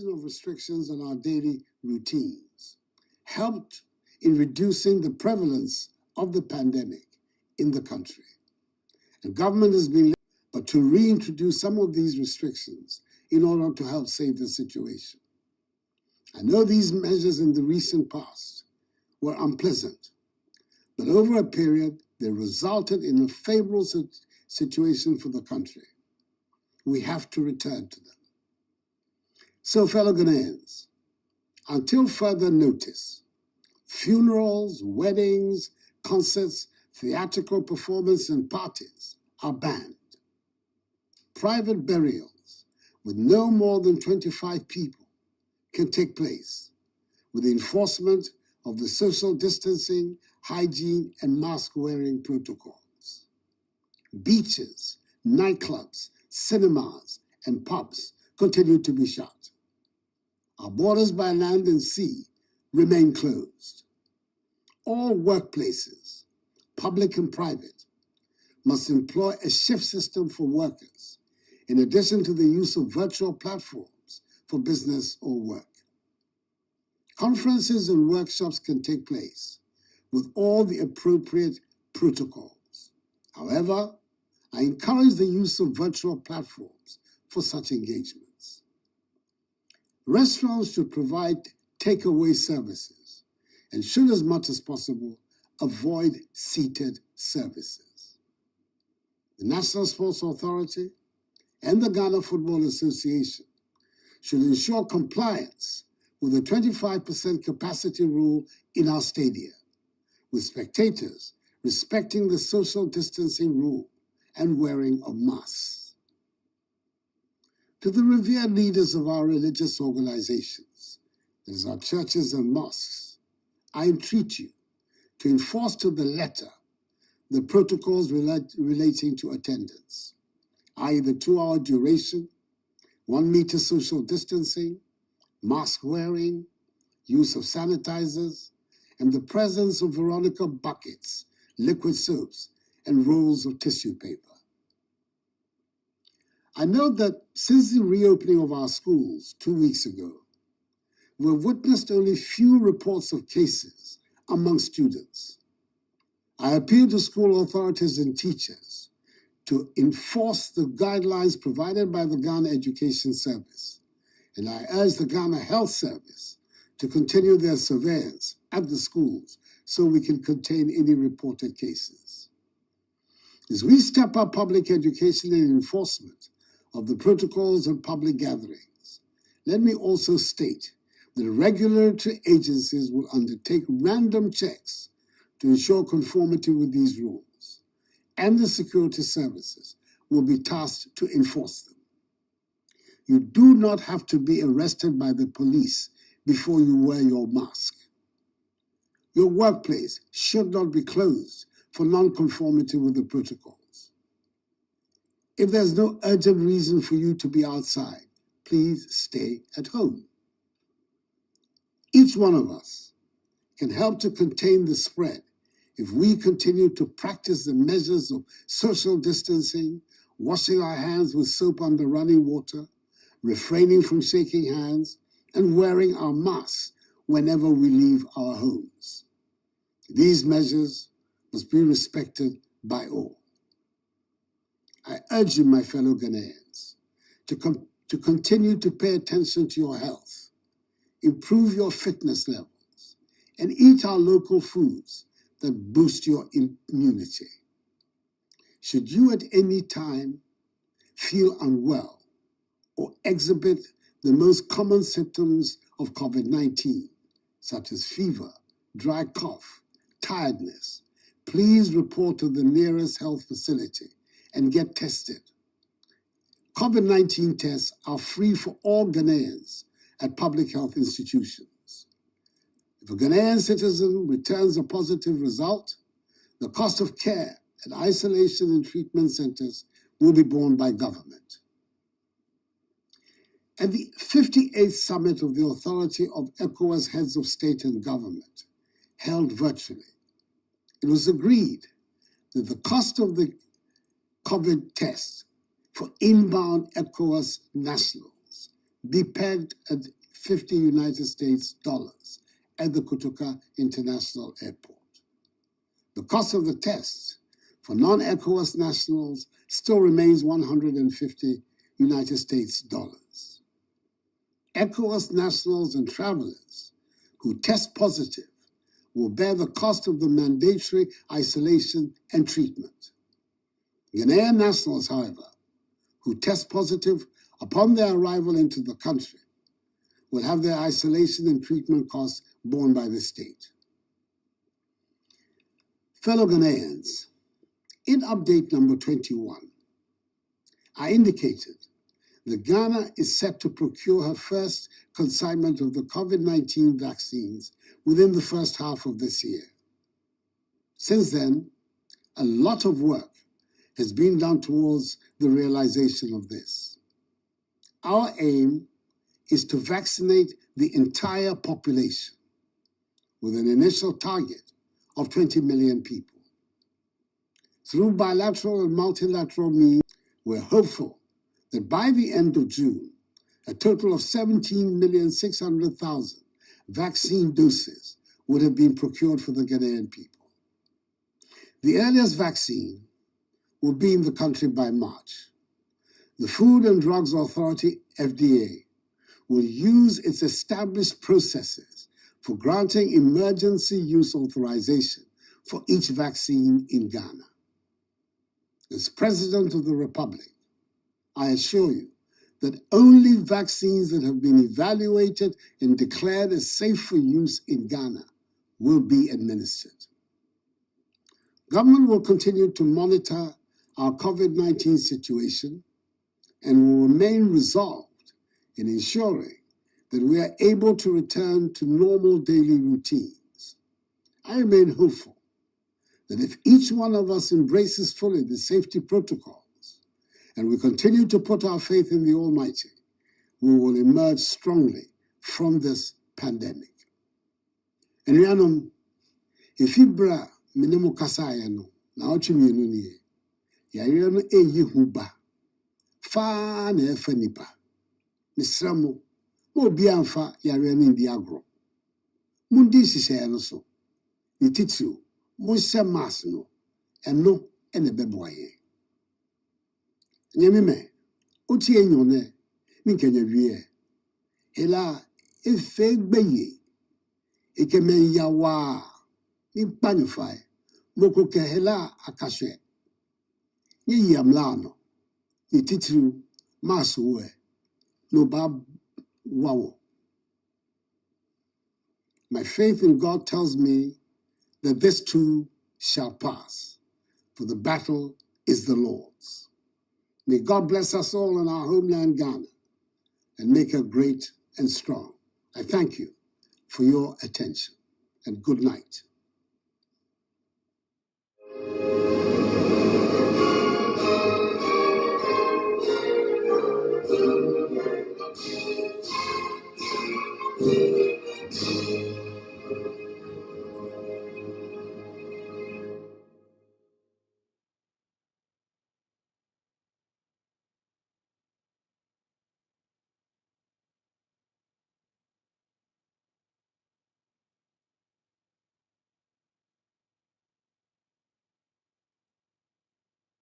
of restrictions on our daily routines helped in reducing the prevalence of the pandemic in the country. And government has been but to reintroduce some of these restrictions in order to help save the situation. I know these measures in the recent past were unpleasant, but over a period, they resulted in a favorable situation for the country. We have to return to them. So, fellow Ghanaians, until further notice, funerals, weddings, concerts, theatrical performances, and parties are banned. Private burials with no more than 25 people can take place with the enforcement of the social distancing, hygiene, and mask-wearing protocols. Beaches, nightclubs, cinemas, and pubs continue to be shut. Our borders by land and sea remain closed. All workplaces, public and private, must employ a shift system for workers, in addition to the use of virtual platforms for business or work. Conferences and workshops can take place with all the appropriate protocols. However, I encourage the use of virtual platforms for such engagements. Restaurants should provide takeaway services and should, as much as possible, avoid seated services. The National Sports Authority and the Ghana Football Association should ensure compliance with the 25% capacity rule in our stadia, with spectators respecting the social distancing rule and wearing of masks. To the revered leaders of our religious organizations, that is our churches and mosques, I entreat you to enforce to the letter the protocols relating to attendance, i.e. the 2-hour duration, 1 meter social distancing, mask wearing, use of sanitizers, and the presence of Veronica buckets, liquid soaps, and rolls of tissue paper. I note that since the reopening of our schools 2 weeks ago, we've witnessed only few reports of cases among students. I appeal to school authorities and teachers to enforce the guidelines provided by the Ghana Education Service, and I urge the Ghana Health Service to continue their surveillance at the schools so we can contain any reported cases. As we step up public education and enforcement of the protocols and public gatherings, let me also state that regulatory agencies will undertake random checks to ensure conformity with these rules, and the security services will be tasked to enforce them. You do not have to be arrested by the police before you wear your mask. Your workplace should not be closed for non-conformity with the protocols. If there's no urgent reason for you to be outside, please stay at home. Each one of us can help to contain the spread if we continue to practice the measures of social distancing, washing our hands with soap under running water, refraining from shaking hands, and wearing our masks whenever we leave our homes. These measures must be respected by all. I urge you, my fellow Ghanaians, to continue to pay attention to your health, improve your fitness levels, and eat our local foods that boost your immunity. Should you at any time feel unwell or exhibit the most common symptoms of COVID-19, such as fever, dry cough, tiredness, please report to the nearest health facility and get tested. COVID-19 tests are free for all Ghanaians at public health institutions. If a Ghanaian citizen returns a positive result, the cost of care at isolation and treatment centers will be borne by government. At the 58th Summit of the Authority of ECOWAS Heads of State and Government, held virtually, it was agreed that the cost of the COVID test for inbound ECOWAS nationals be pegged at 50 United States dollars at the Kotoka International Airport. The cost of the test for non-ECOWAS nationals still remains 150 United States dollars. ECOWAS nationals and travelers who test positive will bear the cost of the mandatory isolation and treatment. Ghanaian nationals, however, who test positive upon their arrival into the country will have their isolation and treatment costs borne by the state. Fellow Ghanaians, in update number 21, I indicated that Ghana is set to procure her first consignment of the COVID-19 vaccines within the first half of this year. Since then, a lot of work has been done towards the realization of this. Our aim is to vaccinate the entire population with an initial target of 20 million people. Through bilateral and multilateral means, we're hopeful that by the end of June, a total of 17,600,000 vaccine doses would have been procured for the Ghanaian people. The earliest vaccine will be in the country by March. The Food and Drugs Authority, FDA, will use its established processes for granting emergency use authorization for each vaccine in Ghana. As President of the Republic, I assure you that only vaccines that have been evaluated and declared as safe for use in Ghana will be administered. Government will continue to monitor our COVID-19 situation and will remain resolved in ensuring that we are able to return to normal daily routines. I remain hopeful that if each one of us embraces fully the safety protocols and we continue to put our faith in the Almighty, we will emerge strongly from this pandemic. And Rianum, if Ibra minimo kasaya no, na ochi mienu niye, yare no eyi huba, fa na efa nipa, misramo, mo bianfa yare no indi agro. Mundi sise no so, ni titio, mo se mas no, eno ene beboye. Nyemime, oti enyone, ni kenya wie, hela efe gbeye, ekeme yawa, ni panify, moko ke hela akashe, ni yamlano, ni titru masuwe, no bab wawo. My faith in God tells me that this too shall pass, for the battle is the Lord's. May God bless us all in our homeland, Ghana, and make her great and strong. I thank you for your attention, and good night.